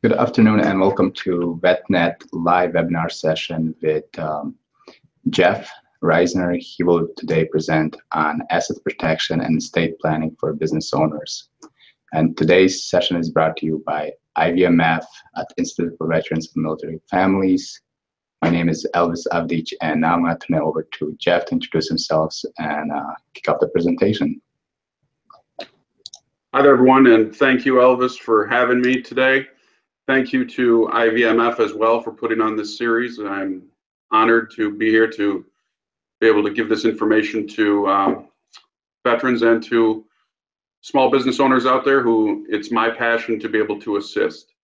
Good afternoon and welcome to VetNet live webinar session with Jeff Reisner. He will today present on asset protection and estate planning for business owners. And today's session is brought to you by IVMF at Institute for Veterans and Military Families. My name is Elvis Avdic, and now I'm going to turn it over to Jeff to introduce himself and kick off the presentation. Hi there, everyone, and thank you, Elvis, for having me today. Thank you to IVMF as well for putting on this series. I'm honored to be here to be able to give this information to veterans and to small business owners out there who it's my passion to be able to assist.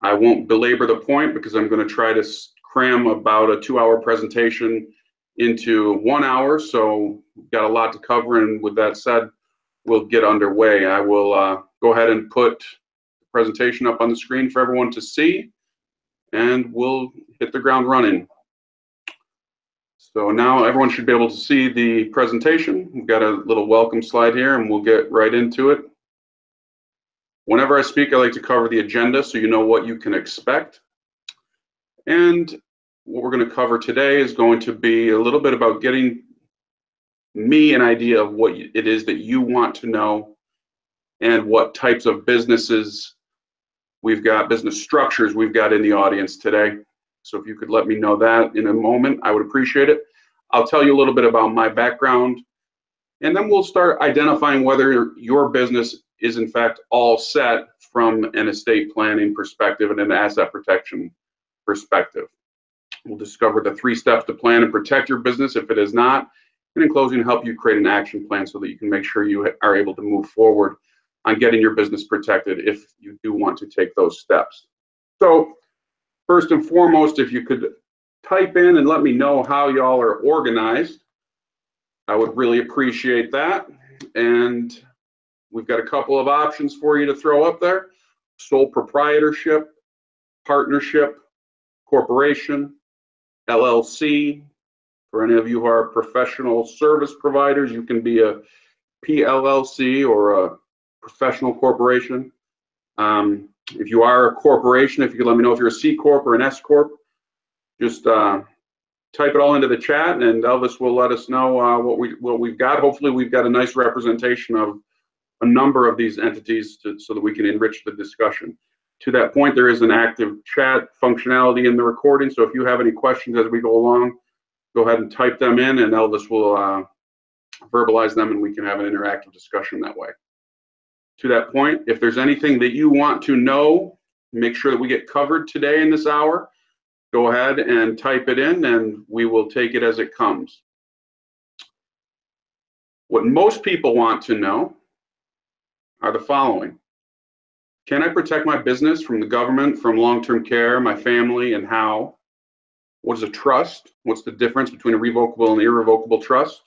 I won't belabor the point because I'm going to try to cram about a 2-hour presentation into 1 hour, so we've got a lot to cover, and with that said, we'll get underway. I will go ahead and put presentation up on the screen for everyone to see, and we'll hit the ground running. So now everyone should be able to see the presentation. We've got a little welcome slide here, and we'll get right into it. Whenever I speak, I like to cover the agenda so you know what you can expect. And what we're going to cover today is going to be a little bit about getting me an idea of what it is that you want to know and what types of businesses we've got, business structures we've got in the audience today. So if you could let me know that in a moment, I would appreciate it. I'll tell you a little bit about my background, and then we'll start identifying whether your business is in fact all set from an estate planning perspective and an asset protection perspective. We'll discover the 3 steps to plan and protect your business if it is not, and in closing, help you create an action plan so that you can make sure you are able to move forward on getting your business protected if you do want to take those steps. So first and foremost, if you could type in and let me know how y'all are organized, I would really appreciate that. And we've got a couple of options for you to throw up there: sole proprietorship, partnership, corporation, LLC. For any of you who are professional service providers, you can be a PLLC or a professional corporation. If you are a corporation, if you could let me know if you're a C Corp or an S Corp, just type it all into the chat, and Elvis will let us know what we've got. Hopefully, we've got a nice representation of a number of these entities so that we can enrich the discussion. To that point, there is an active chat functionality in the recording, so if you have any questions as we go along, go ahead and type them in, and Elvis will verbalize them, and we can have an interactive discussion that way. To that point, if there's anything that you want to know, make sure that we get covered today in this hour, go ahead and type it in, and we will take it as it comes. What most people want to know are the following: can I protect my business from the government, from long-term care, my family, and how? What is a trust? What's the difference between a revocable and irrevocable trust?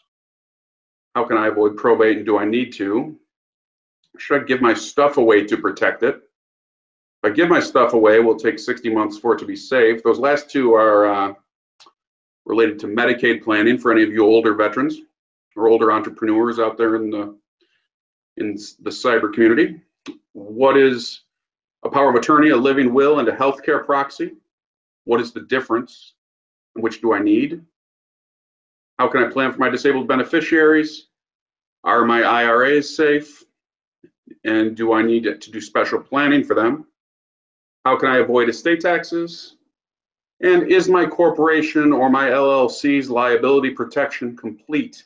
How can I avoid probate, and do I need to? Should I give my stuff away to protect it? If I give my stuff away, it will take 60 months for it to be safe. Those last two are related to Medicaid planning for any of you older veterans or older entrepreneurs out there in the cyber community. What is a power of attorney, a living will, and a healthcare proxy? What is the difference? And which do I need? How can I plan for my disabled beneficiaries? Are my IRAs safe? And do I need to do special planning for them? How can I avoid estate taxes? And is my corporation or my LLC's liability protection complete?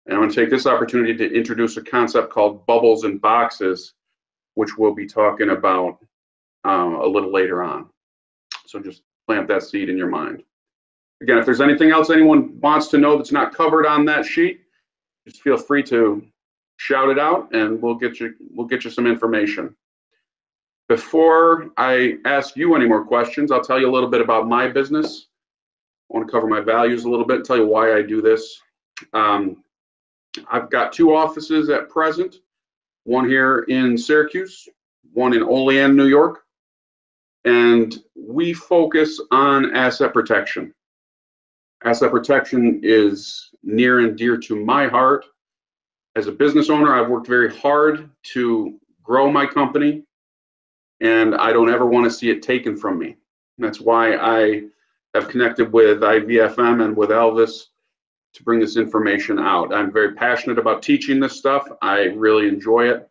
And I'm going to take this opportunity to introduce a concept called bubbles and boxes, which we'll be talking about a little later on. So just plant that seed in your mind. Again, if there's anything else anyone wants to know that's not covered on that sheet, just feel free to shout it out, and we'll get you some information. Before I ask you any more questions, I'll tell you a little bit about my business. I want to cover my values a little bit, tell you why I do this. I've got 2 offices at present, one here in Syracuse, one in Olean, New York, and we focus on asset protection. Asset protection is near and dear to my heart. As a business owner, I've worked very hard to grow my company, and I don't ever want to see it taken from me. That's why I have connected with IVFM and with Elvis to bring this information out. I'm very passionate about teaching this stuff. I really enjoy it.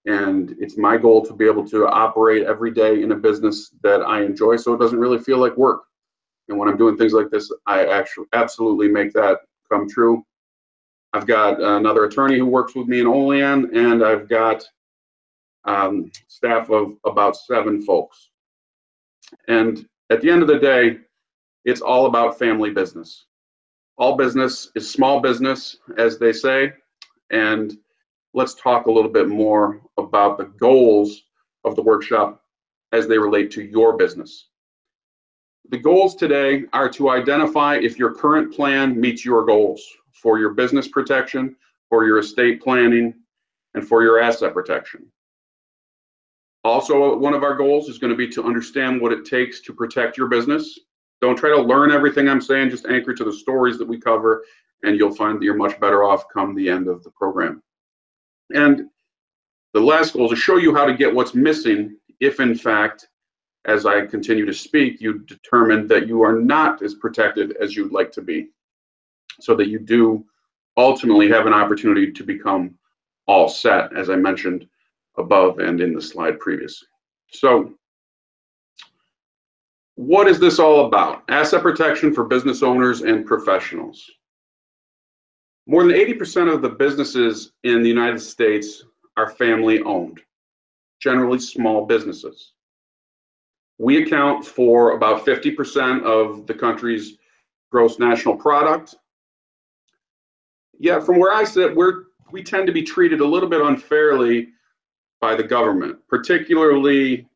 And it's my goal to be able to operate every day in a business that I enjoy, so it doesn't really feel like work. And when I'm doing things like this, I actually absolutely make that come true. I've got another attorney who works with me in Olean, and I've got staff of about 7 folks. And at the end of the day, it's all about family business. All business is small business, as they say, and let's talk a little bit more about the goals of the workshop as they relate to your business. The goals today are to identify if your current plan meets your goals for your business protection, for your estate planning, and for your asset protection. Also, one of our goals is going to be to understand what it takes to protect your business. Don't try to learn everything I'm saying, just anchor to the stories that we cover, and you'll find that you're much better off come the end of the program. And the last goal is to show you how to get what's missing if, in fact, as I continue to speak, you determine that you are not as protected as you'd like to be, so that you do ultimately have an opportunity to become all set, as I mentioned above and in the slide previous. So what is this all about? Asset protection for business owners and professionals. More than 80% of the businesses in the United States are family owned, generally small businesses. We account for about 50% of the country's gross national product. Yet from where I sit, we tend to be treated a little bit unfairly by the government, particularly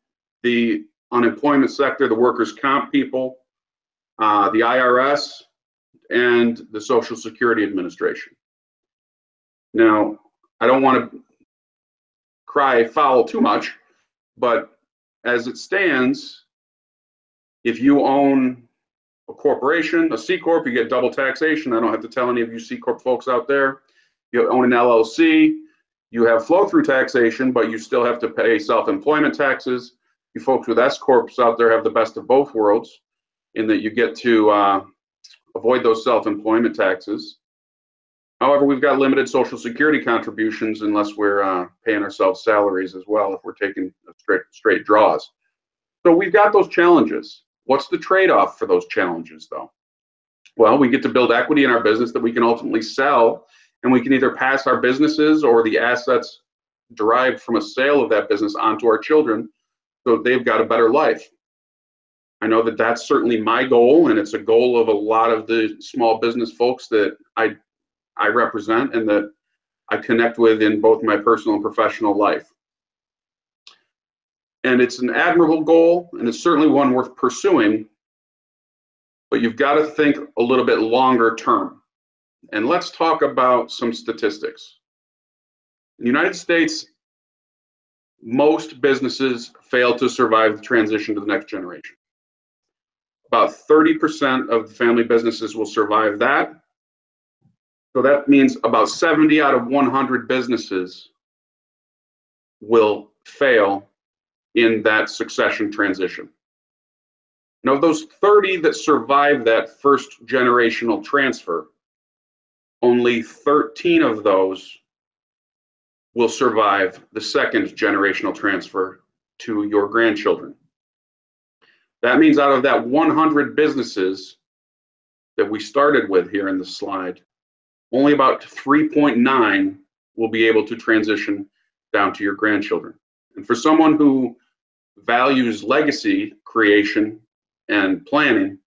the unemployment sector, the workers' comp people, the IRS, and the Social Security Administration. Now, I don't want to cry foul too much, but as it stands, if you own a corporation, a C Corp, you get double taxation. I don't have to tell any of you C Corp folks out there. You own an LLC, you have flow-through taxation, but you still have to pay self-employment taxes. You folks with S Corps out there have the best of both worlds in that you get to avoid those self-employment taxes. However, we've got limited Social Security contributions unless we're paying ourselves salaries as well, if we're taking straight draws. So we've got those challenges. What's the trade-off for those challenges, though? Well, we get to build equity in our business that we can ultimately sell, and we can either pass our businesses or the assets derived from a sale of that business onto our children so they've got a better life. I know that that's certainly my goal, and it's a goal of a lot of the small business folks that I represent and that I connect with in both my personal and professional life. And it's an admirable goal, and it's certainly one worth pursuing, but you've got to think a little bit longer term. And let's talk about some statistics. In the United States, most businesses fail to survive the transition to the next generation. About 30% of the family businesses will survive that. So that means about 70 out of 100 businesses will fail in that succession transition. Now, those 30 that survive that first generational transfer, only 13 of those will survive the second generational transfer to your grandchildren. That means out of that 100 businesses that we started with here in the slide, only about 3.9 will be able to transition down to your grandchildren. And for someone who values legacy creation and planning,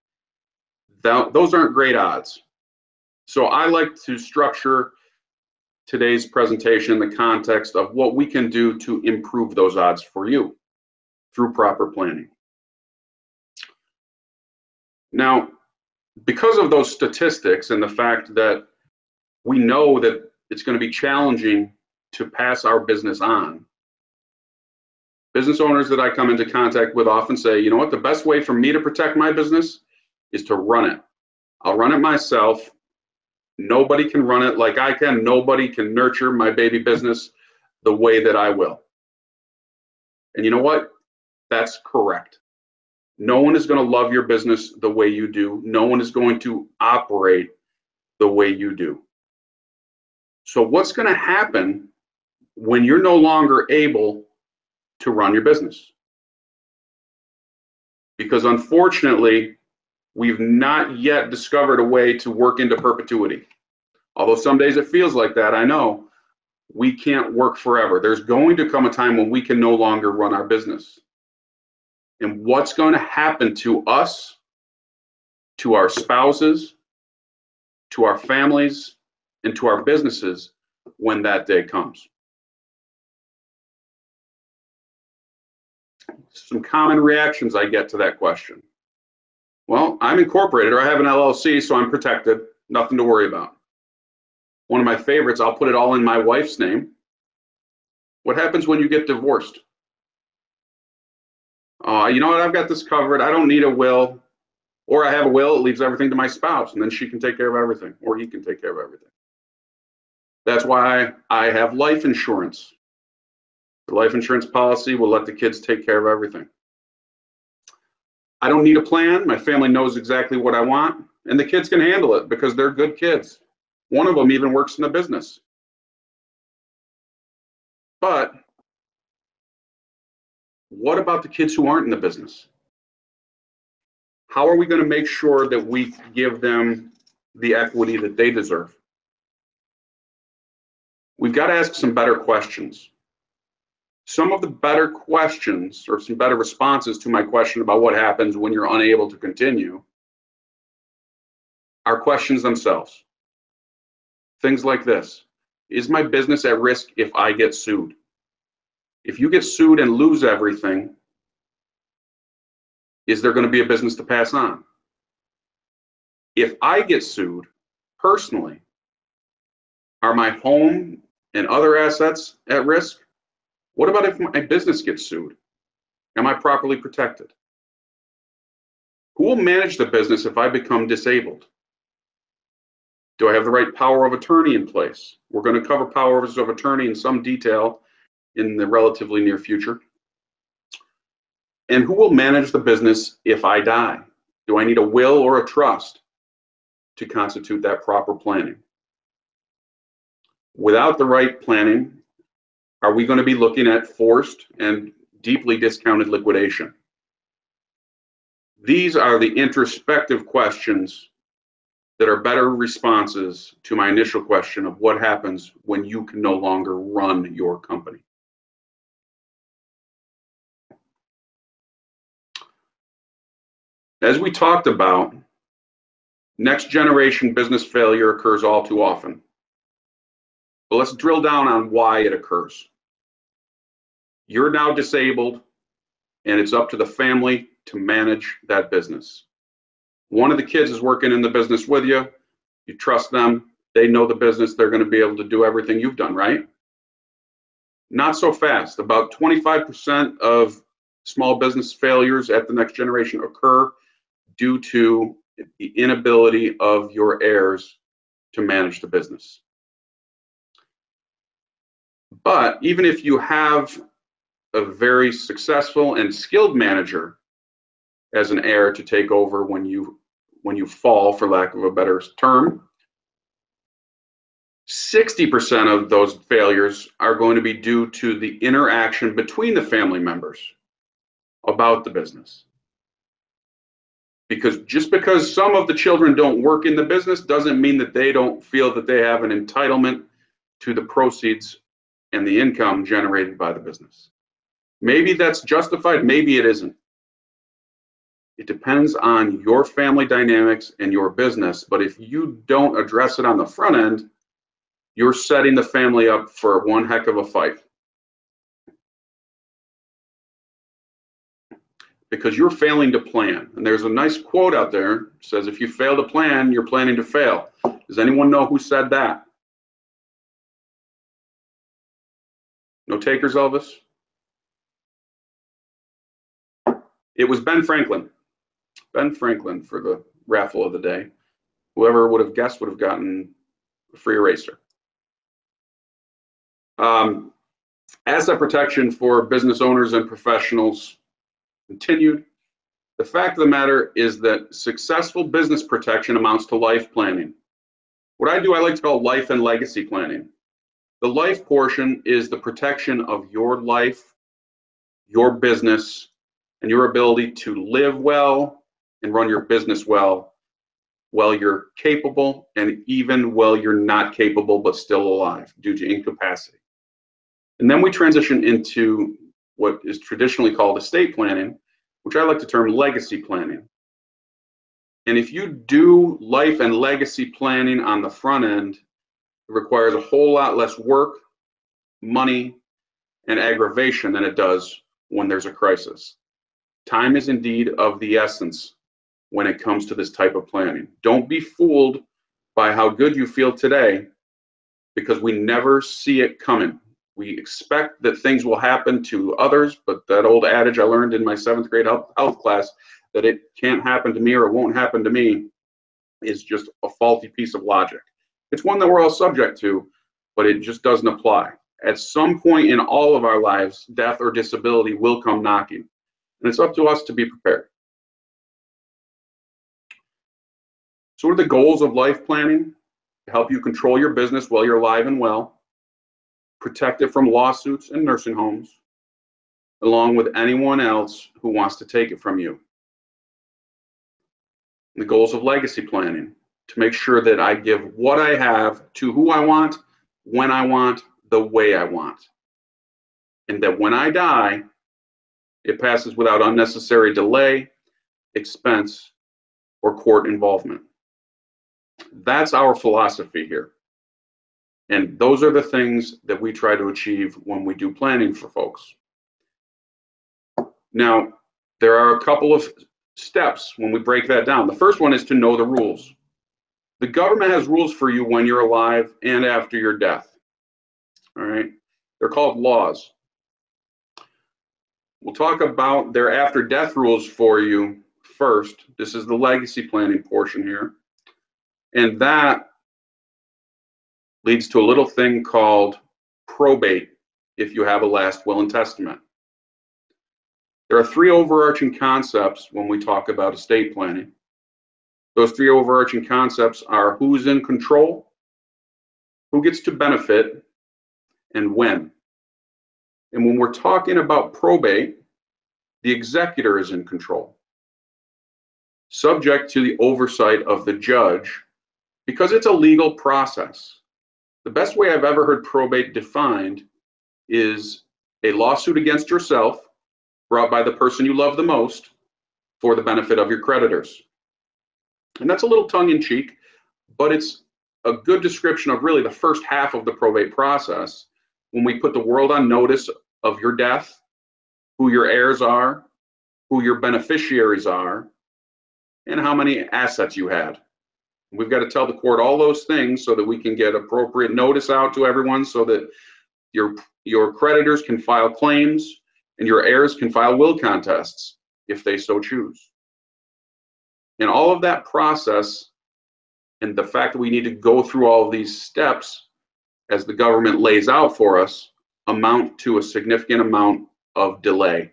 those aren't great odds. So I like to structure today's presentation in the context of what we can do to improve those odds for you through proper planning. Now, because of those statistics and the fact that we know that it's going to be challenging to pass our business on, business owners that I come into contact with often say, you know what, the best way for me to protect my business is to run it. I'll run it myself. Nobody can run it like I can. Nobody can nurture my baby business the way that I will. And you know what? That's correct. No one is going to love your business the way you do. No one is going to operate the way you do. So what's going to happen when you're no longer able to run your business? Because unfortunately, we've not yet discovered a way to work into perpetuity. Although some days it feels like that, I know. We can't work forever. There's going to come a time when we can no longer run our business. And what's going to happen to us, to our spouses, to our families, and to our businesses when that day comes? Some common reactions I get to that question. Well, I'm incorporated, or I have an LLC, so I'm protected. Nothing to worry about. One of my favorites, I'll put it all in my wife's name. What happens when you get divorced? You know what, I've got this covered. I don't need a will. Or I have a will, it leaves everything to my spouse, and then she can take care of everything, or he can take care of everything. That's why I have life insurance. The life insurance policy will let the kids take care of everything. I don't need a plan. My family knows exactly what I want, and the kids can handle it because they're good kids. One of them even works in the business. But what about the kids who aren't in the business? How are we going to make sure that we give them the equity that they deserve? We've got to ask some better questions. Some of the better questions, or some better responses to my question about what happens when you're unable to continue, are questions themselves. Things like this: is my business at risk if I get sued? If you get sued and lose everything, is there going to be a business to pass on? If I get sued personally, are my home and other assets at risk? What about if my business gets sued? Am I properly protected? Who will manage the business if I become disabled? Do I have the right power of attorney in place? We're going to cover powers of attorney in some detail in the relatively near future. And who will manage the business if I die? Do I need a will or a trust to constitute that proper planning? Without the right planning, are we going to be looking at forced and deeply discounted liquidation? These are the introspective questions that are better responses to my initial question of what happens when you can no longer run your company. As we talked about, next generation business failure occurs all too often. But let's drill down on why it occurs. You're now disabled, and it's up to the family to manage that business. One of the kids is working in the business with you. You trust them. They know the business. They're going to be able to do everything you've done, right? Not so fast. About 25% of small business failures at the next generation occur due to the inability of your heirs to manage the business. But even if you have a very successful and skilled manager as an heir to take over when you fall, for lack of a better term, 60% of those failures are going to be due to the interaction between the family members about the business. Because just because some of the children don't work in the business doesn't mean that they don't feel that they have an entitlement to the proceeds and the income generated by the business. Maybe that's justified, maybe it isn't. It depends on your family dynamics and your business, but if you don't address it on the front end, you're setting the family up for one heck of a fight. Because you're failing to plan. And there's a nice quote out there that says, if you fail to plan, you're planning to fail. Does anyone know who said that? No takers, Elvis? It was Ben Franklin. Ben Franklin for the raffle of the day. Whoever would have guessed would have gotten a free eraser. Asset protection for business owners and professionals continued. The fact of the matter is that successful business protection amounts to life planning. What I do, I like to call life and legacy planning. The life portion is the protection of your life, your business, and your ability to live well and run your business well while you're capable, and even while you're not capable but still alive due to incapacity. And then we transition into what is traditionally called estate planning, which I like to term legacy planning. And if you do life and legacy planning on the front end, it requires a whole lot less work, money, and aggravation than it does when there's a crisis. Time is indeed of the essence when it comes to this type of planning. Don't be fooled by how good you feel today, because we never see it coming. We expect that things will happen to others, but that old adage I learned in my 7th grade health class, that it can't happen to me or it won't happen to me, is just a faulty piece of logic. It's one that we're all subject to, but it just doesn't apply. At some point in all of our lives, death or disability will come knocking, and it's up to us to be prepared. So what are the goals of life planning? To help you control your business while you're alive and well, protect it from lawsuits and nursing homes, along with anyone else who wants to take it from you. The goals of legacy planning, to make sure that I give what I have to who I want, when I want, the way I want. And that when I die, it passes without unnecessary delay, expense, or court involvement. That's our philosophy here. And those are the things that we try to achieve when we do planning for folks. Now, there are a couple of steps when we break that down. The first one is to know the rules. The government has rules for you when you're alive and after your death. All right? They're called laws. We'll talk about their after death rules for you first. This is the legacy planning portion here. And that leads to a little thing called probate if you have a last will and testament. There are 3 overarching concepts when we talk about estate planning. Those 3 overarching concepts are who's in control, who gets to benefit, and when. And when we're talking about probate, the executor is in control, subject to the oversight of the judge, because it's a legal process. The best way I've ever heard probate defined is a lawsuit against yourself brought by the person you love the most for the benefit of your creditors. And that's a little tongue-in-cheek, but it's a good description of really the first half of the probate process, when we put the world on notice of your death, who your heirs are, who your beneficiaries are, and how many assets you had. We've got to tell the court all those things so that we can get appropriate notice out to everyone, so that your creditors can file claims and your heirs can file will contests if they so choose. And all of that process, and the fact that we need to go through all of these steps as the government lays out for us, amount to a significant amount of delay.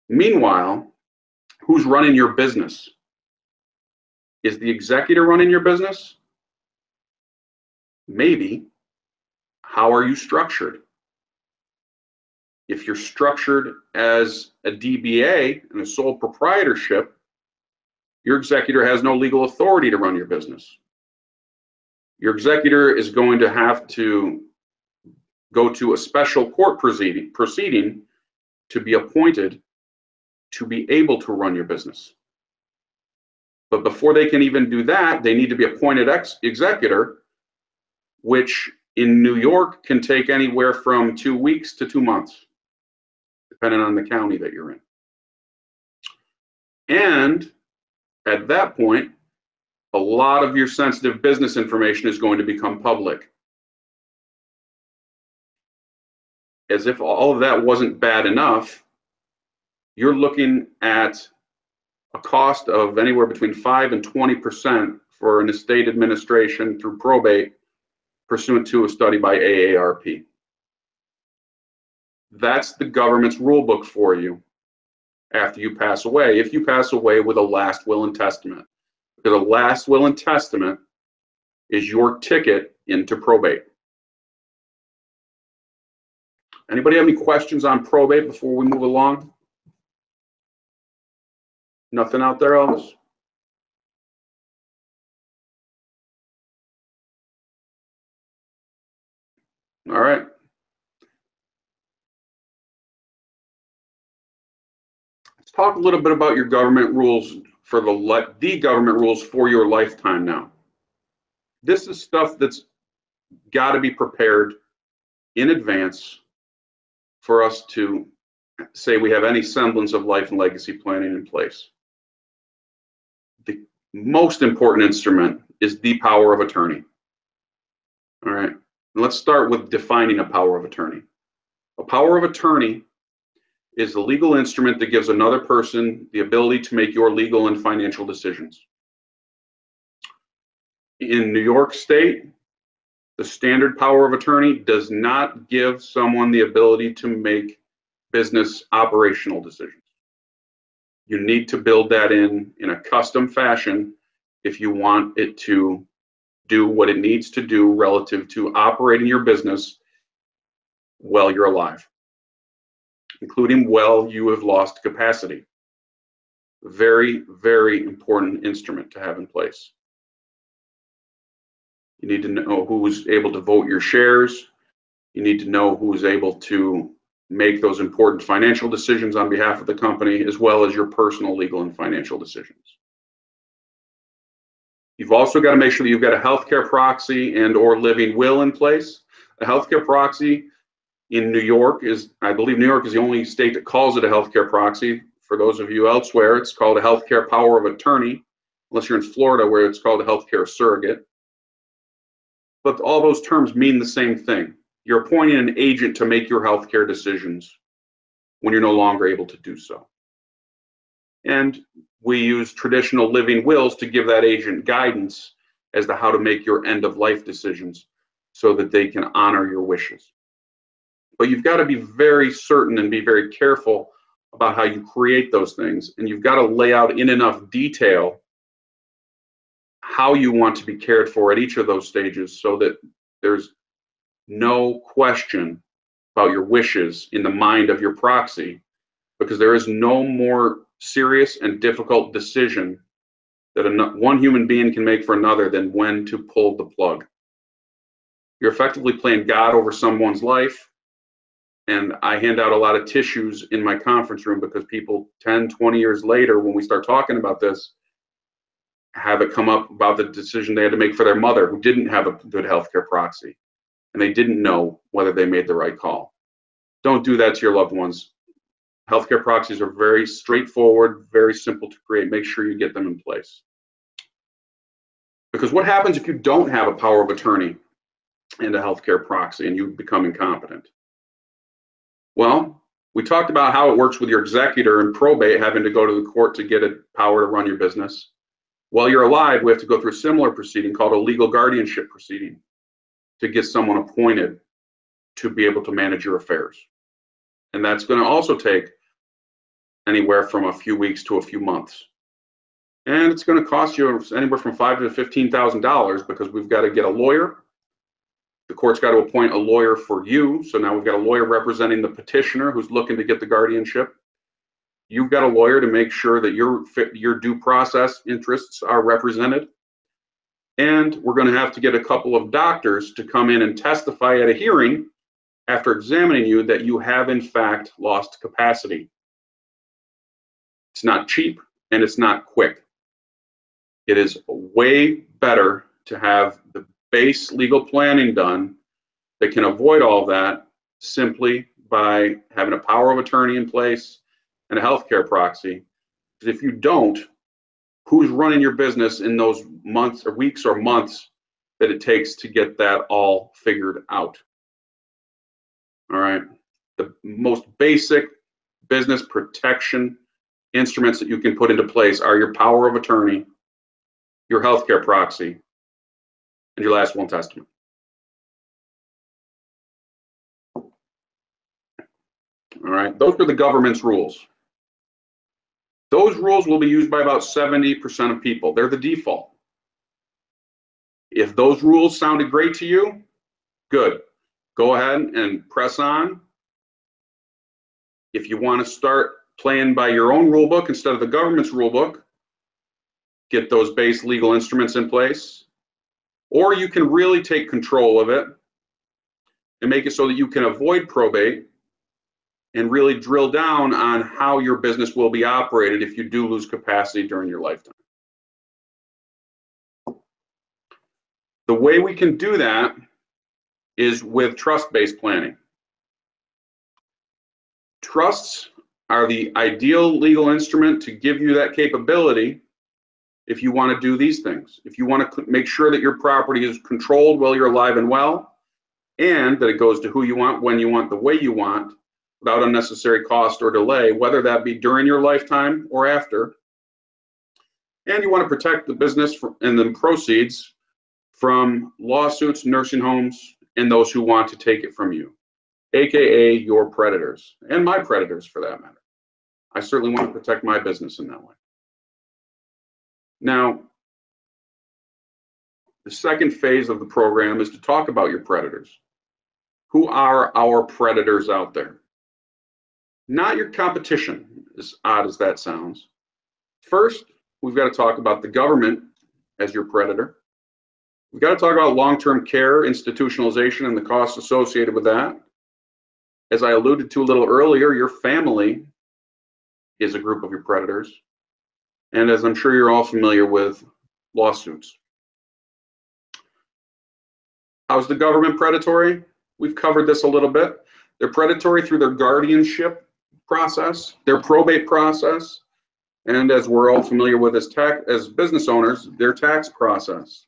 Meanwhile, who's running your business? Is the executor running your business? Maybe. How are you structured? If you're structured as a DBA and a sole proprietorship, your executor has no legal authority to run your business. Your executor is going to have to go to a special court proceeding to be appointed to be able to run your business. But before they can even do that, they need to be appointed executor, which in New York can take anywhere from 2 weeks to 2 months, depending on the county that you're in. And at that point, a lot of your sensitive business information is going to become public. As if all of that wasn't bad enough, you're looking at a cost of anywhere between 5 and 20% for an estate administration through probate, pursuant to a study by AARP. That's the government's rule book for you after you pass away, if you pass away with a last will and testament. Because a last will and testament is your ticket into probate. Anybody have any questions on probate before we move along? Nothing out there, Elvis? All right. Let's talk a little bit about your government rules for the government rules for your lifetime now. This is stuff that's got to be prepared in advance for us to say we have any semblance of life and legacy planning in place. The most important instrument is the power of attorney. All right. Let's start with defining a power of attorney. A power of attorney is the legal instrument that gives another person the ability to make your legal and financial decisions. In New York State, the standard power of attorney does not give someone the ability to make business operational decisions. You need to build that in a custom fashion if you want it to do what it needs to do relative to operating your business while you're alive, including while you have lost capacity. Very, very important instrument to have in place. You need to know who's able to vote your shares. You need to know who's able to make those important financial decisions on behalf of the company, as well as your personal legal and financial decisions. You've also got to make sure that you've got a healthcare proxy and or living will in place. A healthcare proxy in New York is, I believe New York is the only state that calls it a healthcare proxy. For those of you elsewhere, it's called a healthcare power of attorney, unless you're in Florida where it's called a healthcare surrogate. But all those terms mean the same thing. You're appointing an agent to make your healthcare decisions when you're no longer able to do so. And we use traditional living wills to give that agent guidance as to how to make your end of life decisions so that they can honor your wishes. But you've got to be very certain and be very careful about how you create those things. And you've got to lay out in enough detail how you want to be cared for at each of those stages so that there's no question about your wishes in the mind of your proxy, because there is no more serious and difficult decision that one human being can make for another than when to pull the plug. You're effectively playing God over someone's life. And I hand out a lot of tissues in my conference room because people 10, 20 years later, when we start talking about this, have it come up about the decision they had to make for their mother who didn't have a good healthcare proxy. And they didn't know whether they made the right call. Don't do that to your loved ones. Healthcare proxies are very straightforward, very simple to create. Make sure you get them in place. Because what happens if you don't have a power of attorney and a healthcare proxy and you become incompetent? Well, we talked about how it works with your executor and probate having to go to the court to get a power to run your business. While you're alive, we have to go through a similar proceeding called a legal guardianship proceeding to get someone appointed to be able to manage your affairs. And that's going to also take anywhere from a few weeks to a few months. And it's going to cost you anywhere from $5,000 to $15,000 because we've got to get a lawyer. The court's got to appoint a lawyer for you. So now we've got a lawyer representing the petitioner who's looking to get the guardianship. You've got a lawyer to make sure that your due process interests are represented. And we're going to have to get a couple of doctors to come in and testify at a hearing after examining you that you have in fact lost capacity. It's not cheap and it's not quick. It is way better to have the base legal planning done that can avoid all that simply by having a power of attorney in place and a healthcare proxy. Because if you don't, who's running your business in those months or weeks or months that it takes to get that all figured out? All right. The most basic business protection instruments that you can put into place are your power of attorney, your healthcare proxy, and your last will and testament. All right. Those are the government's rules. Those rules will be used by about 70% of people. They're the default. If those rules sounded great to you, good. Go ahead and press on. If you want to start playing by your own rule book instead of the government's rule book, get those base legal instruments in place. Or you can really take control of it and make it so that you can avoid probate and really drill down on how your business will be operated if you do lose capacity during your lifetime. The way we can do that is with trust-based planning. Trusts are the ideal legal instrument to give you that capability if you want to do these things. If you want to make sure that your property is controlled while you're alive and well, and that it goes to who you want, when you want, the way you want, without unnecessary cost or delay, whether that be during your lifetime or after. And you want to protect the business and the proceeds from lawsuits, nursing homes, and those who want to take it from you, AKA your predators, and my predators for that matter. I certainly want to protect my business in that way. Now, the second phase of the program is to talk about your predators. Who are our predators out there? Not your competition, as odd as that sounds. First, we've got to talk about the government as your predator. We've got to talk about long-term care, institutionalization, and the costs associated with that. As I alluded to a little earlier, your family is a group of your predators. And as I'm sure you're all familiar with, lawsuits. How's the government predatory? We've covered this a little bit. They're predatory through their guardianship process, their probate process, and as we're all familiar with as business owners, their tax process.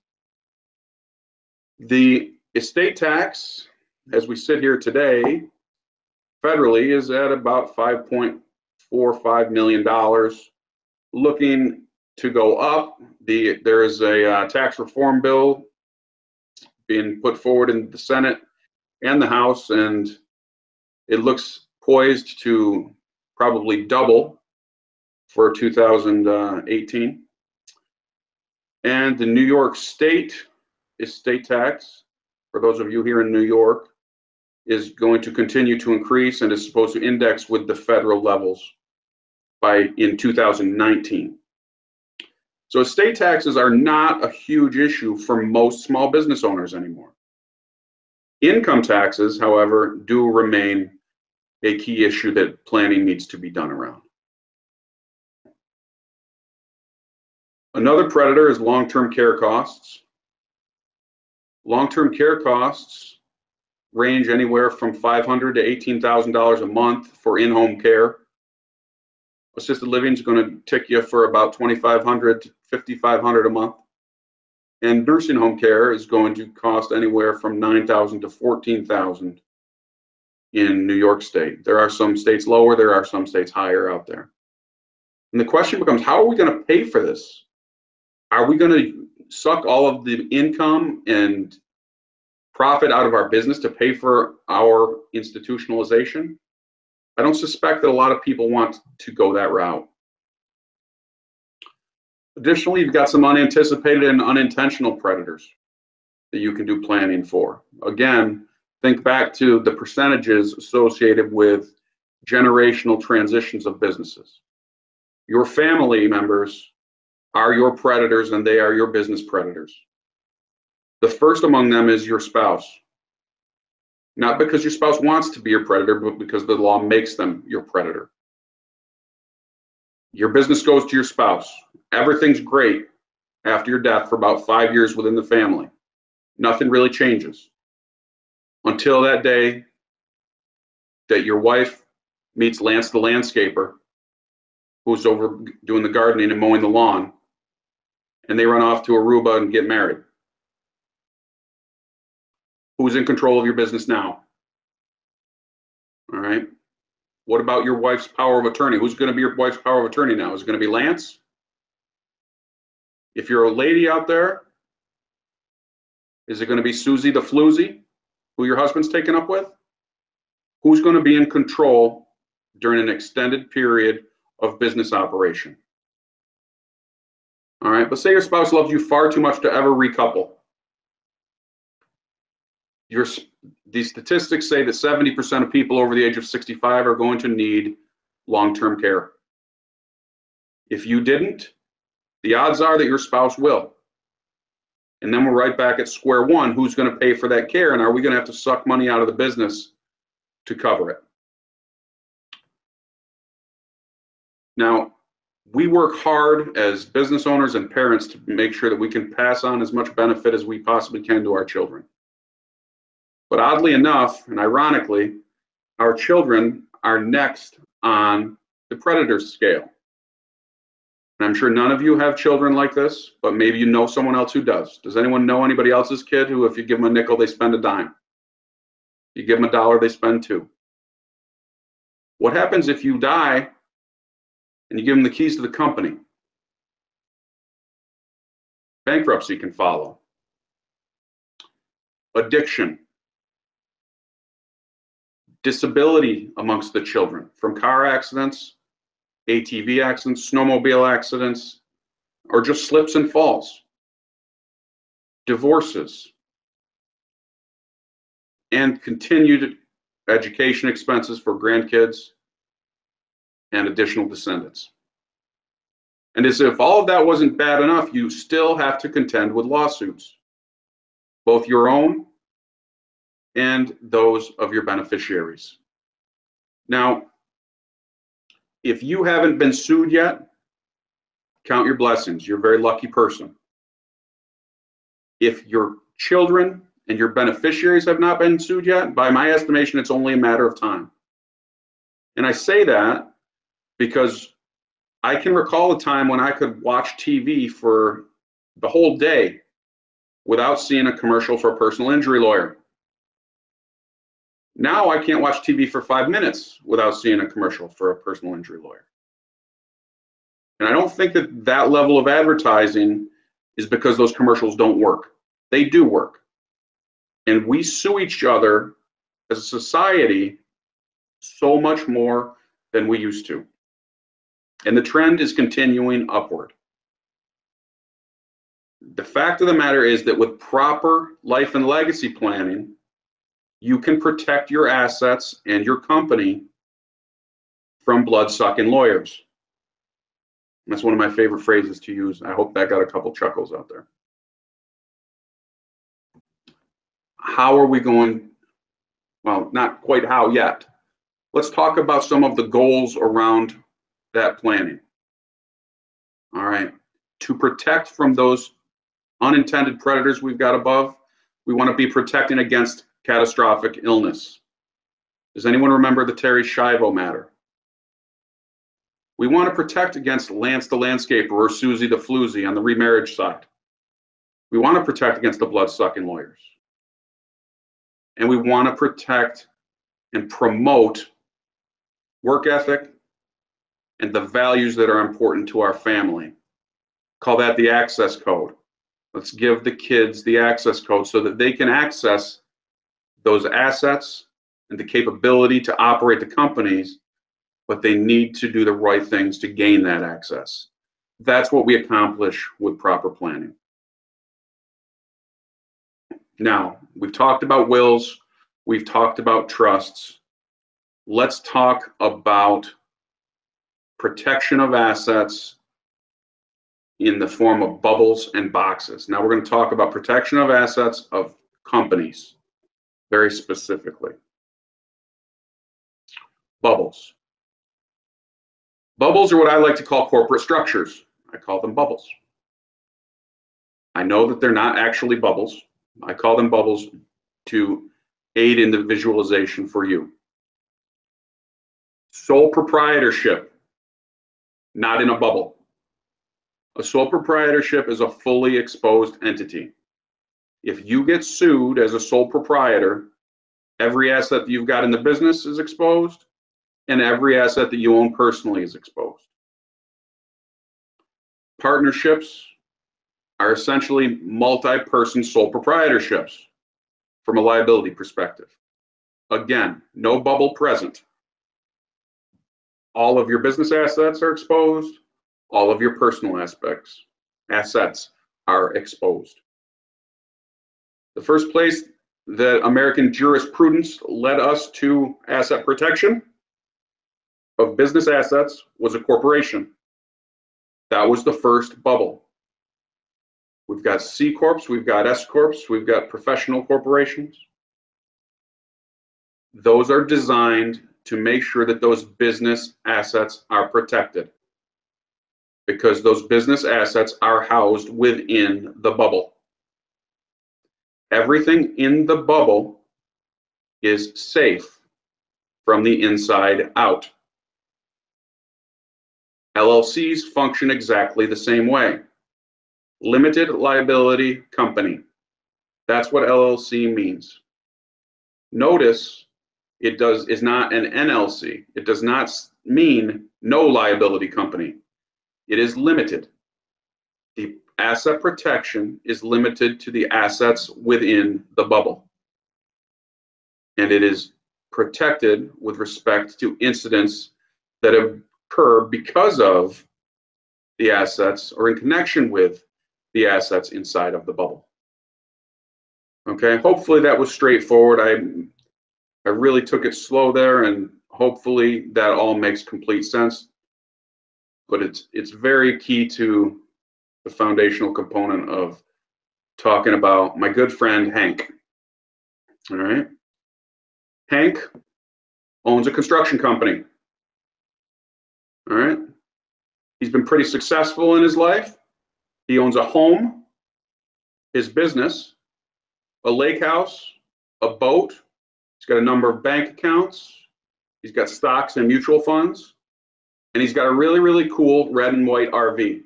The estate tax, as we sit here today, federally is at about $5.45 million, looking to go up. There is a tax reform bill being put forward in the Senate and the House, and it looks poised to probably double for 2018. And the New York State estate tax, for those of you here in New York, is going to continue to increase and is supposed to index with the federal levels in 2019. So estate taxes are not a huge issue for most small business owners anymore. Income taxes, however, do remain a key issue that planning needs to be done around. Another predator is long-term care costs. Long-term care costs range anywhere from $500 to $18,000 a month for in-home care. Assisted living is going to tick you for about $2,500 to $5,500 a month. And nursing home care is going to cost anywhere from $9,000 to $14,000 in New York State. There are some states lower, there are some states higher out there. And the question becomes, how are we going to pay for this? Are we going to suck all of the income and profit out of our business to pay for our institutionalization? I don't suspect that a lot of people want to go that route. Additionally, you've got some unanticipated and unintentional predators that you can do planning for. Again, think back to the percentages associated with generational transitions of businesses. Your family members are your predators and they are your business predators. The first among them is your spouse. Not because your spouse wants to be your predator, but because the law makes them your predator. Your business goes to your spouse. Everything's great after your death for about 5 years within the family. Nothing really changes until that day that your wife meets Lance the landscaper, who's over doing the gardening and mowing the lawn, and they run off to Aruba and get married. Who's in control of your business now? All right. What about your wife's power of attorney? Who's going to be your wife's power of attorney now? Is it going to be Lance? If you're a lady out there, is it going to be Susie the floozy, who your husband's taken up with? Who's going to be in control during an extended period of business operation. All right, but say your spouse loves you far too much to ever recouple. These statistics say that 70% of people over the age of 65 are going to need long-term care. If you didn't, the odds are that your spouse will. And then we're right back at square one. Who's going to pay for that care? And are we going to have to suck money out of the business to cover it? Now, we work hard as business owners and parents to make sure that we can pass on as much benefit as we possibly can to our children. But oddly enough, and ironically, our children are next on the predator scale. And I'm sure none of you have children like this, but maybe you know someone else who does. Does anyone know anybody else's kid who, if you give them a nickel, they spend a dime? You give them $1, they spend $2. What happens if you die and you give them the keys to the company? Bankruptcy can follow. Addiction. Disability amongst the children, from car accidents, ATV accidents, snowmobile accidents, or just slips and falls. Divorces. And continued education expenses for grandkids and additional descendants. And as if all of that wasn't bad enough, you still have to contend with lawsuits, both your own and those of your beneficiaries. Now, if you haven't been sued yet, count your blessings. You're a very lucky person. If your children and your beneficiaries have not been sued yet, by my estimation, it's only a matter of time. And I say that because I can recall a time when I could watch TV for the whole day without seeing a commercial for a personal injury lawyer. Now I can't watch TV for 5 minutes without seeing a commercial for a personal injury lawyer. And I don't think that that level of advertising is because those commercials don't work. They do work. And we sue each other as a society so much more than we used to. And the trend is continuing upward. The fact of the matter is that with proper life and legacy planning, you can protect your assets and your company from blood-sucking lawyers. That's one of my favorite phrases to use. I hope that got a couple chuckles out there. How are we going? Well, not quite how yet. Let's talk about some of the goals around that planning. All right. To protect from those unintended predators we've got above, we want to be protecting against catastrophic illness. Does anyone remember the Terry Schiavo matter? We want to protect against Lance the Landscaper or Susie the Floozy on the remarriage side. We want to protect against the blood-sucking lawyers. And we want to protect and promote work ethic and the values that are important to our family. Call that the access code. Let's give the kids the access code so that they can access those assets and the capability to operate the companies, but they need to do the right things to gain that access. That's what we accomplish with proper planning. Now, we've talked about wills, we've talked about trusts. Let's talk about protection of assets in the form of bubbles and boxes. Now we're going to talk about protection of assets of companies, very specifically. Bubbles. Bubbles are what I like to call corporate structures. I call them bubbles. I know that they're not actually bubbles. I call them bubbles to aid in the visualization for you. Sole proprietorship, not in a bubble. A sole proprietorship is a fully exposed entity. If you get sued as a sole proprietor, every asset that you've got in the business is exposed, and every asset that you own personally is exposed. Partnerships are essentially multi-person sole proprietorships from a liability perspective. Again, no bubble present. all of your business assets are exposed, all of your personal assets are exposed. The first place that American jurisprudence led us to asset protection of business assets was a corporation. That was the first bubble. We've got C Corps, we've got S Corps, we've got professional corporations. Those are designed to make sure that those business assets are protected, because those business assets are housed within the bubble. Everything in the bubble is safe from the inside out. LLCs function exactly the same way. Limited liability company. That's what LLC means. Notice it is not an NLC. It does not mean no liability company. It is limited. The asset protection is limited to the assets within the bubble. And it is protected with respect to incidents that occur because of the assets or in connection with the assets inside of the bubble. Okay, hopefully that was straightforward. I really took it slow there, and hopefully that all makes complete sense. But it's very key to the foundational component of talking about my good friend Hank. All right. Hank owns a construction company. All right. He's been pretty successful in his life. He owns a home, his business, a lake house, a boat. He's got a number of bank accounts. He's got stocks and mutual funds. And he's got a really, really cool red and white RV.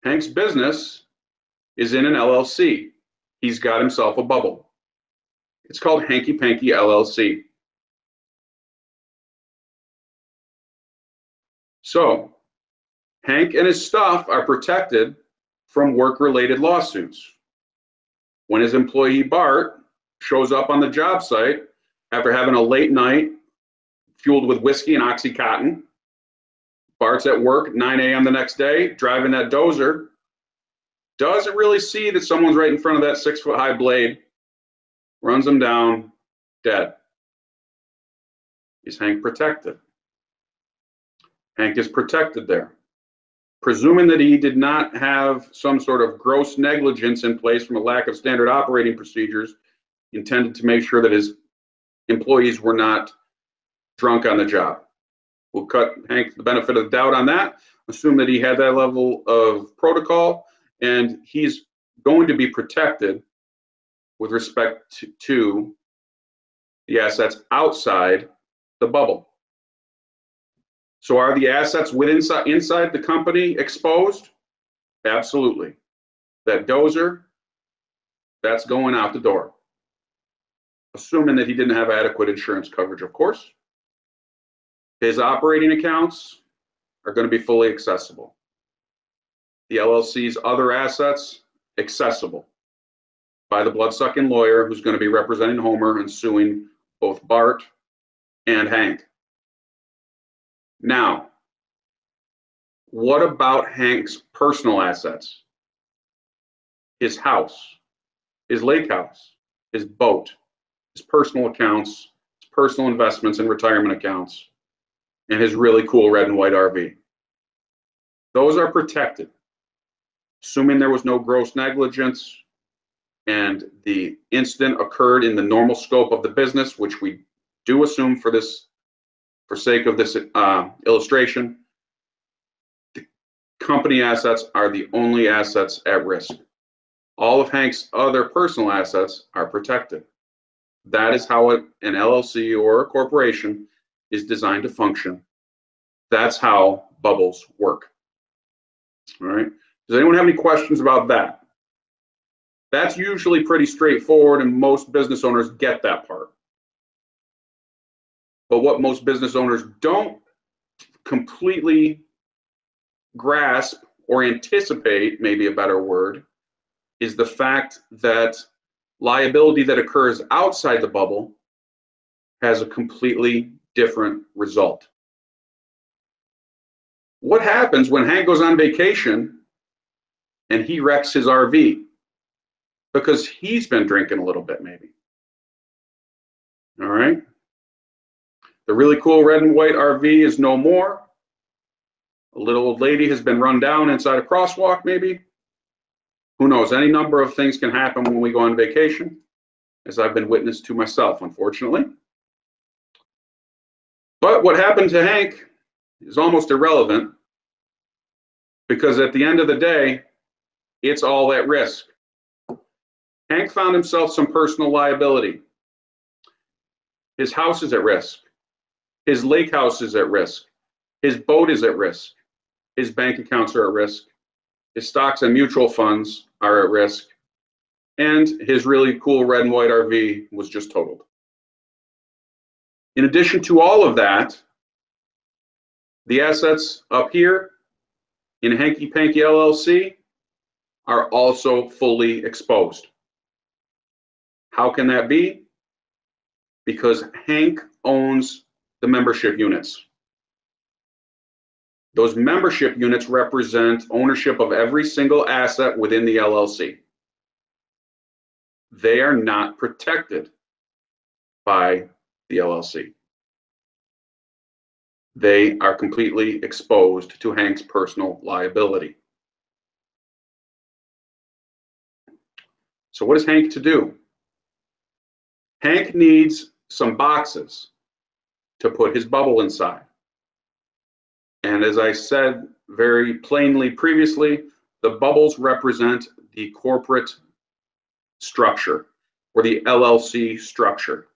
Hank's business is in an LLC. He's got himself a bubble. It's called Panky LLC. So Hank and his stuff are protected from work-related lawsuits. When his employee Bart shows up on the job site after having a late night fueled with whiskey and Oxycontin, Bart's at work 9 a.m. the next day, driving that dozer, doesn't really see that someone's right in front of that 6-foot-high blade, runs him down, dead. Is Hank protected? Hank is protected there. Presuming that he did not have some sort of gross negligence in place from a lack of standard operating procedures intended to make sure that his employees were not drunk on the job. We'll cut Hank the benefit of the doubt on that, assume that he had that level of protocol, and he's going to be protected with respect to the assets outside the bubble. So are the assets inside the company exposed? Absolutely. That dozer, that's going out the door. Assuming that he didn't have adequate insurance coverage, of course. His operating accounts are going to be fully accessible. The LLC's other assets, accessible by the blood-sucking lawyer who's going to be representing Homer and suing both Bart and Hank. Now, what about Hank's personal assets? His house, his lake house, his boat, his personal accounts, his personal investments and retirement accounts, and his really cool red and white RV. Those are protected, assuming there was no gross negligence and the incident occurred in the normal scope of the business, which we do assume for sake of this illustration. The company assets are the only assets at risk. All of Hank's other personal assets are protected. That is how an LLC or a corporation is designed to function. That's how bubbles work. All right. Does anyone have any questions about that? That's usually pretty straightforward, and most business owners get that part. But what most business owners don't completely grasp or anticipate, maybe a better word, is the fact that liability that occurs outside the bubble has a completely different result. What happens when Hank goes on vacation and he wrecks his RV? Because he's been drinking a little bit, maybe. All right. The really cool red and white RV is no more. A little old lady has been run down inside a crosswalk, maybe. Who knows? Any number of things can happen when we go on vacation, as I've been witness to myself, unfortunately. But what happened to Hank is almost irrelevant, because at the end of the day, it's all at risk. Hank found himself some personal liability. His house is at risk. His lake house is at risk. His boat is at risk. His bank accounts are at risk. His stocks and mutual funds are at risk. And his really cool red and white RV was just totaled. In addition to all of that, the assets up here in Hanky Panky LLC are also fully exposed. How can that be? Because Hank owns the membership units. Those membership units represent ownership of every single asset within the LLC. They are not protected by the LLC. They are completely exposed to Hank's personal liability. So what is Hank to do? Hank needs some boxes to put his bubble inside. And as I said very plainly previously, the bubbles represent the corporate structure or the LLC structure.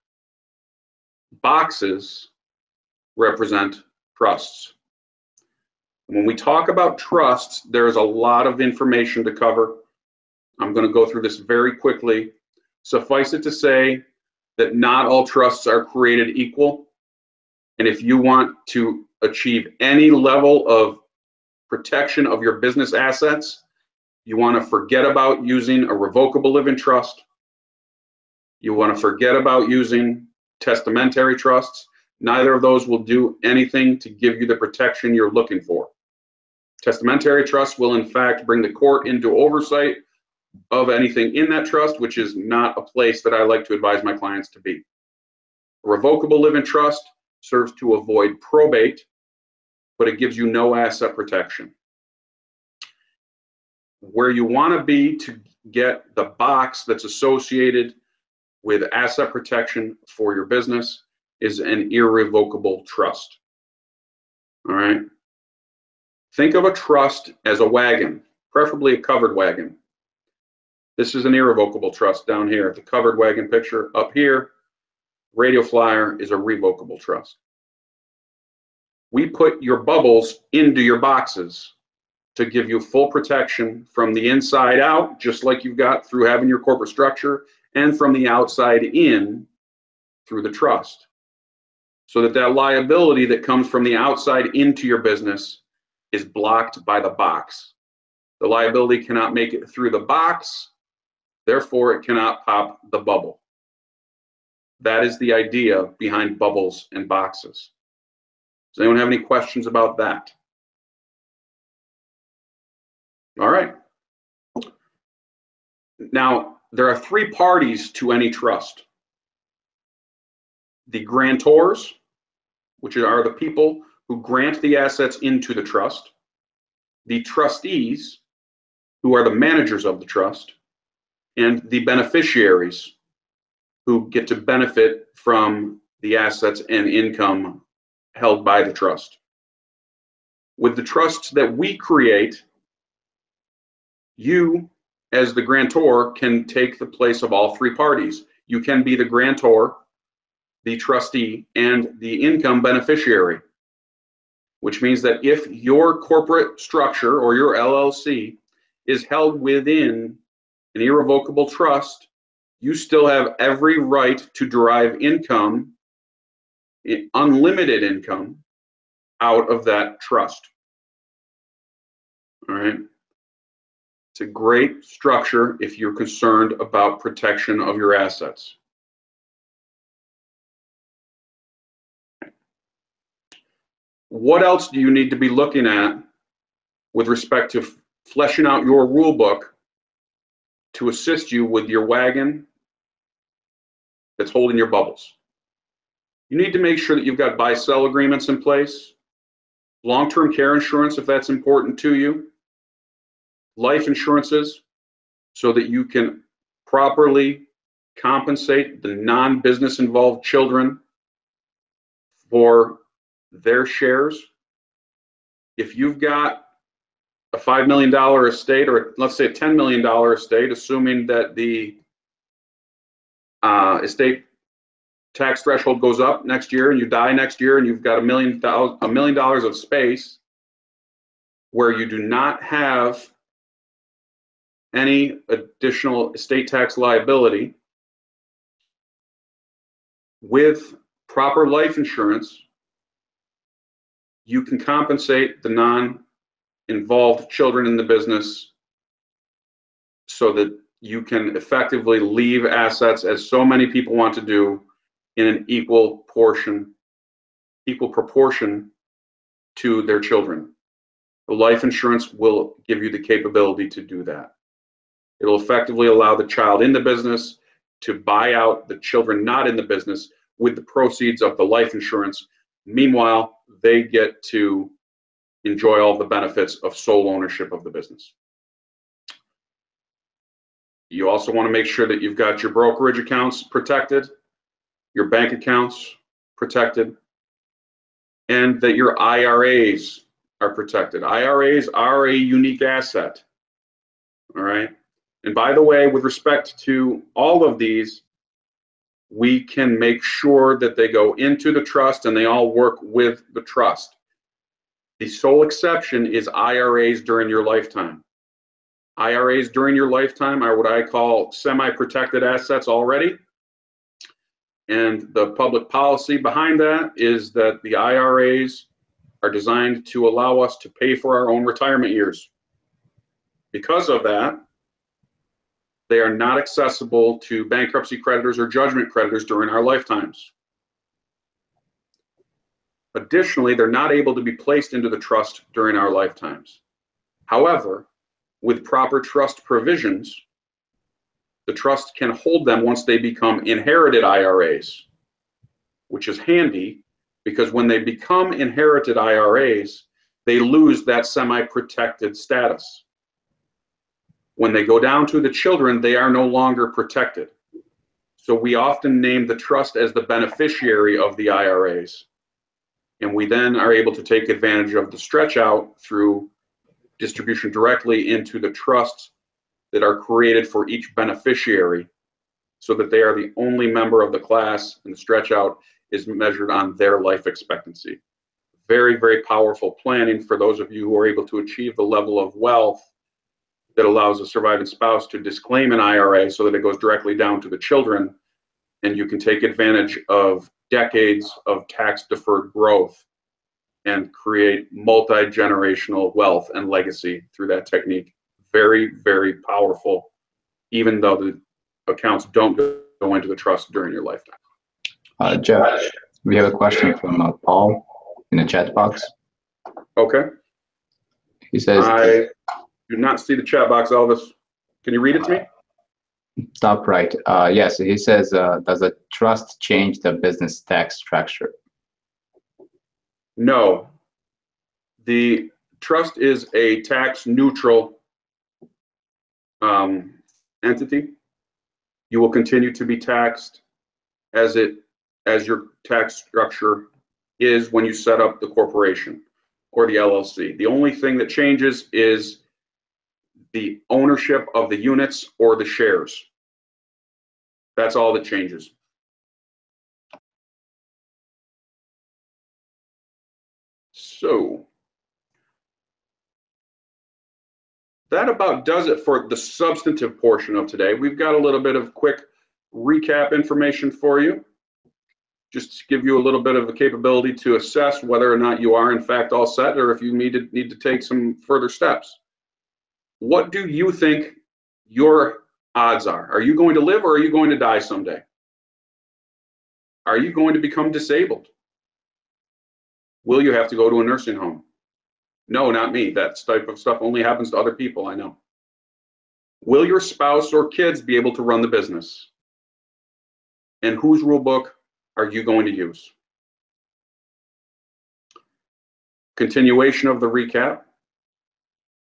Boxes represent trusts. When we talk about trusts, there's a lot of information to cover. I'm going to go through this very quickly. Suffice it to say that not all trusts are created equal. And if you want to achieve any level of protection of your business assets, you want to forget about using a revocable living trust. You want to forget about using testamentary trusts. Neither of those will do anything to give you the protection you're looking for. Testamentary trusts will in fact bring the court into oversight of anything in that trust, which is not a place that I like to advise my clients to be. A revocable living trust serves to avoid probate, but it gives you no asset protection. Where you want to be to get the box that's associated with asset protection for your business is an irrevocable trust. All right. Think of a trust as a wagon, preferably a covered wagon. This is an irrevocable trust down here. The covered wagon picture up here, radio flyer is a revocable trust. We put your bubbles into your boxes to give you full protection from the inside out, just like you've got through having your corporate structure, and from the outside in through the trust. So that that liability that comes from the outside into your business is blocked by the box. The liability cannot make it through the box, therefore it cannot pop the bubble. That is the idea behind bubbles and boxes. Does anyone have any questions about that? All right. Now, there are three parties to any trust. The grantors, which are the people who grant the assets into the trust. The trustees, who are the managers of the trust. And the beneficiaries, who get to benefit from the assets and income held by the trust. With the trusts that we create, you, as the grantor, can take the place of all three parties. You can be the grantor, the trustee, and the income beneficiary, which means that if your corporate structure or your LLC is held within an irrevocable trust, you still have every right to derive income, unlimited income, out of that trust. All right. It's a great structure if you're concerned about protection of your assets. What else do you need to be looking at with respect to fleshing out your rule book to assist you with your wagon that's holding your bubbles? You need to make sure that you've got buy-sell agreements in place, long-term care insurance if that's important to you, life insurances, so that you can properly compensate the non-business involved children for their shares. If you've got a $5 million estate, or let's say a $10 million estate, assuming that the estate tax threshold goes up next year and you die next year and you've got $1 million of space where you do not have any additional estate tax liability, with proper life insurance, you can compensate the non-involved children in the business so that you can effectively leave assets, as so many people want to do, in an equal proportion to their children. The life insurance will give you the capability to do that. It'll effectively allow the child in the business to buy out the children not in the business with the proceeds of the life insurance. Meanwhile, they get to enjoy all the benefits of sole ownership of the business. You also want to make sure that you've got your brokerage accounts protected, your bank accounts protected, and that your IRAs are protected. IRAs are a unique asset, all right? And by the way, with respect to all of these, we can make sure that they go into the trust and they all work with the trust. The sole exception is IRAs during your lifetime. IRAs during your lifetime are what I call semi-protected assets already. And the public policy behind that is that the IRAs are designed to allow us to pay for our own retirement years. Because of that, they are not accessible to bankruptcy creditors or judgment creditors during our lifetimes. Additionally, they're not able to be placed into the trust during our lifetimes. However, with proper trust provisions, the trust can hold them once they become inherited IRAs, which is handy because when they become inherited IRAs, they lose that semi-protected status. When they go down to the children, they are no longer protected. So we often name the trust as the beneficiary of the IRAs. And we then are able to take advantage of the stretch out through distribution directly into the trusts that are created for each beneficiary, so that they are the only member of the class, and the stretch out is measured on their life expectancy. Very, very powerful planning for those of you who are able to achieve the level of wealth that allows a surviving spouse to disclaim an IRA so that it goes directly down to the children, and you can take advantage of decades of tax-deferred growth and create multi-generational wealth and legacy through that technique. Very, very powerful, even though the accounts don't go into the trust during your lifetime. Jeff, we have a question from Paul in the chat box. Okay. He says, I do not see the chat box, Elvis. Can you read it to me? top right. Yes, he says, does a trust change the business tax structure? No. The trust is a tax neutral entity. You will continue to be taxed as your tax structure is when you set up the corporation or the LLC. The only thing that changes is the ownership of the units or the shares. That's all that changes. So that about does it for the substantive portion of today. We've got a little bit of quick recap information for you, just to give you a little bit of the capability to assess whether or not you are in fact all set, or if you need to take some further steps. What do you think your odds are? Are you going to live, or are you going to die someday? Are you going to become disabled? Will you have to go to a nursing home? No, not me. That type of stuff only happens to other people, I know. Will your spouse or kids be able to run the business? And whose rule book are you going to use? Continuation of the recap.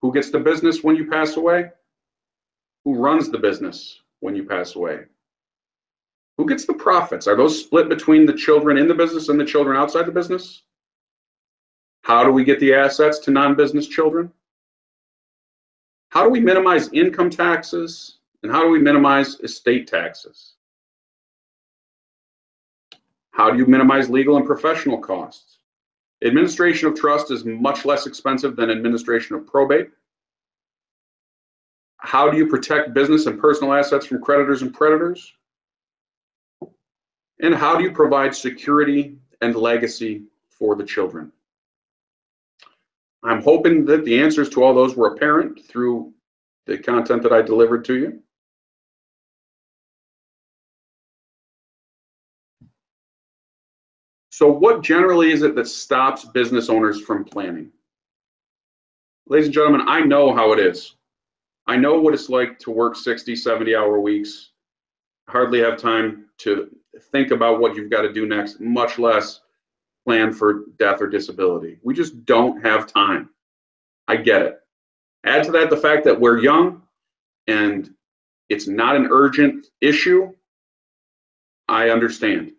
Who gets the business when you pass away? Who runs the business when you pass away? Who gets the profits? Are those split between the children in the business and the children outside the business? How do we get the assets to non-business children? How do we minimize income taxes? And how do we minimize estate taxes? How do you minimize legal and professional costs? Administration of trust is much less expensive than administration of probate. How do you protect business and personal assets from creditors and predators? And how do you provide security and legacy for the children? I'm hoping that the answers to all those were apparent through the content that I delivered to you. So what generally is it that stops business owners from planning? Ladies and gentlemen, I know how it is. I know what it's like to work 60, 70-hour weeks, hardly have time to think about what you've got to do next, much less plan for death or disability. We just don't have time. I get it. Add to that the fact that we're young and it's not an urgent issue. I understand.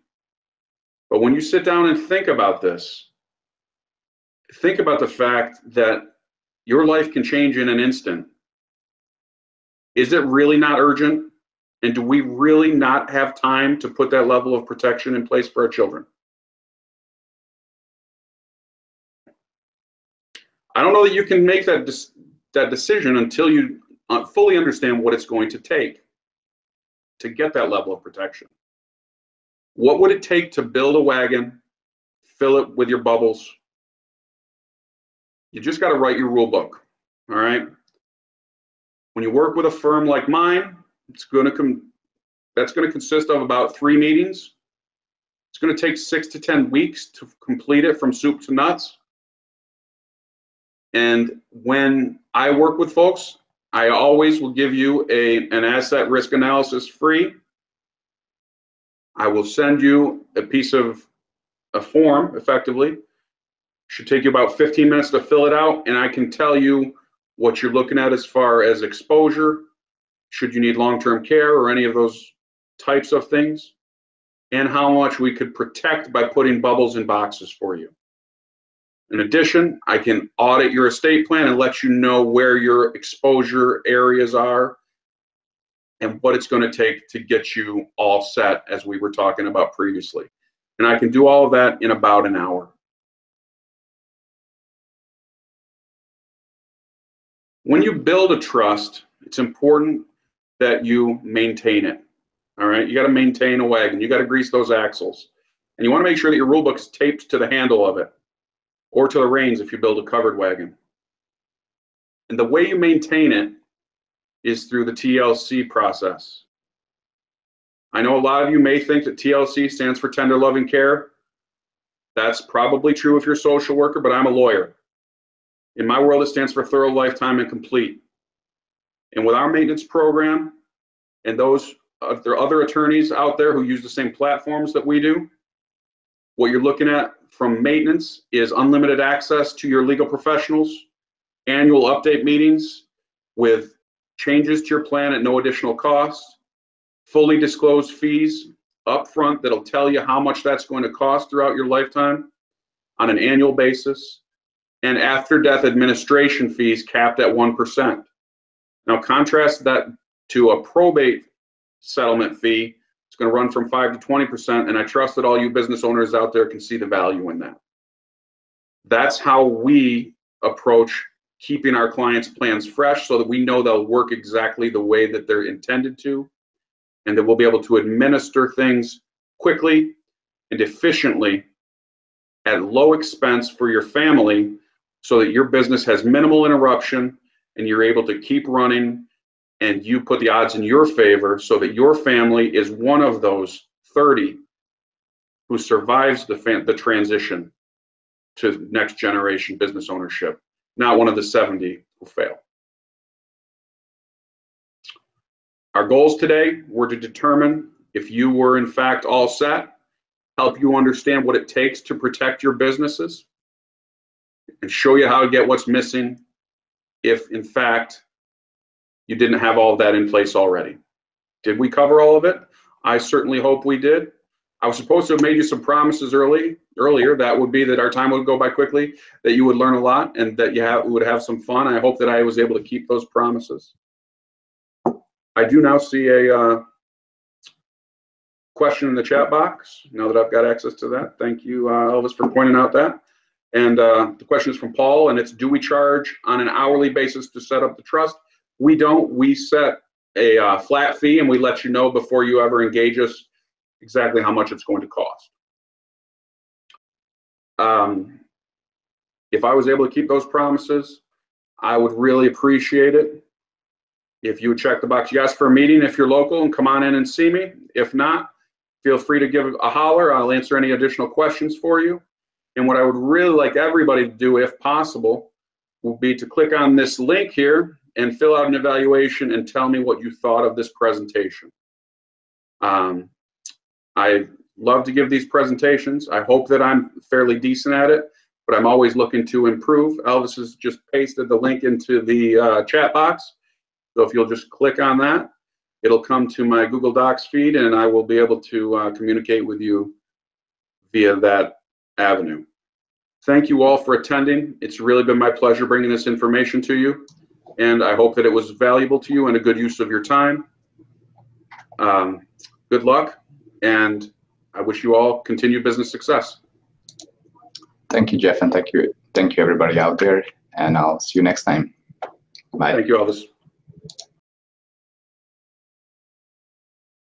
But when you sit down and think about this, think about the fact that your life can change in an instant. Is it really not urgent? And do we really not have time to put that level of protection in place for our children? I don't know that you can make that decision until you fully understand what it's going to take to get that level of protection. What would it take to build a wagon, fill it with your bubbles? You just got to write your rule book, all right? When you work with a firm like mine, that's going to consist of about 3 meetings. It's going to take 6 to 10 weeks to complete it from soup to nuts. And when I work with folks, I always will give you an asset risk analysis free. I will send you a piece of a form, effectively. Should take you about 15 minutes to fill it out, and I can tell you what you're looking at as far as exposure, should you need long-term care or any of those types of things, and how much we could protect by putting bubbles in boxes for you. In addition, I can audit your estate plan and let you know where your exposure areas are and what it's going to take to get you all set, as we were talking about previously. And I can do all of that in about an hour. When you build a trust, it's important that you maintain it. All right, you got to maintain a wagon. You got to grease those axles, and you want to make sure that your rule book is taped to the handle of it, or to the reins if you build a covered wagon. And the way you maintain it is through the TLC process. I know a lot of you may think that TLC stands for tender loving care. That's probably true if you're a social worker, but I'm a lawyer. In my world, it stands for thorough, lifetime, and complete. And with our maintenance program and those there are other attorneys out there who use the same platforms that we do, what you're looking at from maintenance is unlimited access to your legal professionals, annual update meetings with changes to your plan at no additional cost, fully disclosed fees upfront that'll tell you how much that's going to cost throughout your lifetime on an annual basis, and after death administration fees capped at 1%. Now contrast that to a probate settlement fee. It's going to run from 5 to 20%, and I trust that all you business owners out there can see the value in that. That's how we approach keeping our clients' plans fresh, so that we know they'll work exactly the way that they're intended to, and that we'll be able to administer things quickly and efficiently at low expense for your family, so that your business has minimal interruption and you're able to keep running, and you put the odds in your favor so that your family is one of those 30 who survives the transition to next generation business ownership, not one of the 70 who fail. Our goals today were to determine if you were in fact all set, help you understand what it takes to protect your businesses, and show you how to get what's missing if in fact you didn't have all of that in place already. Did we cover all of it? I certainly hope we did. I was supposed to have made you some promises earlier. That would be that our time would go by quickly, that you would learn a lot, and that you would have some fun. I hope that I was able to keep those promises. I do now see a question in the chat box, now that I've got access to that. Thank you, Elvis, for pointing out that. And the question is from Paul, and it's, do we charge on an hourly basis to set up the trust? We don't. We set a flat fee, and we let you know before you ever engage us exactly how much it's going to cost. If I was able to keep those promises, I would really appreciate it if you would check the box yes for a meeting if you're local and come on in and see me. If not, feel free to give a holler. I'll answer any additional questions for you. And what I would really like everybody to do, if possible, would be to click on this link here and fill out an evaluation and tell me what you thought of this presentation. I love to give these presentations. I hope that I'm fairly decent at it, but I'm always looking to improve. Elvis has just pasted the link into the chat box. So if you'll just click on that, it'll come to my Google Docs feed, and I will be able to communicate with you via that avenue. Thank you all for attending. It's really been my pleasure bringing this information to you, and I hope that it was valuable to you and a good use of your time. Good luck, and I wish you all continued business success. Thank you, Jeff, and thank you everybody out there, and I'll see you next time. Bye. Thank you, Elvis.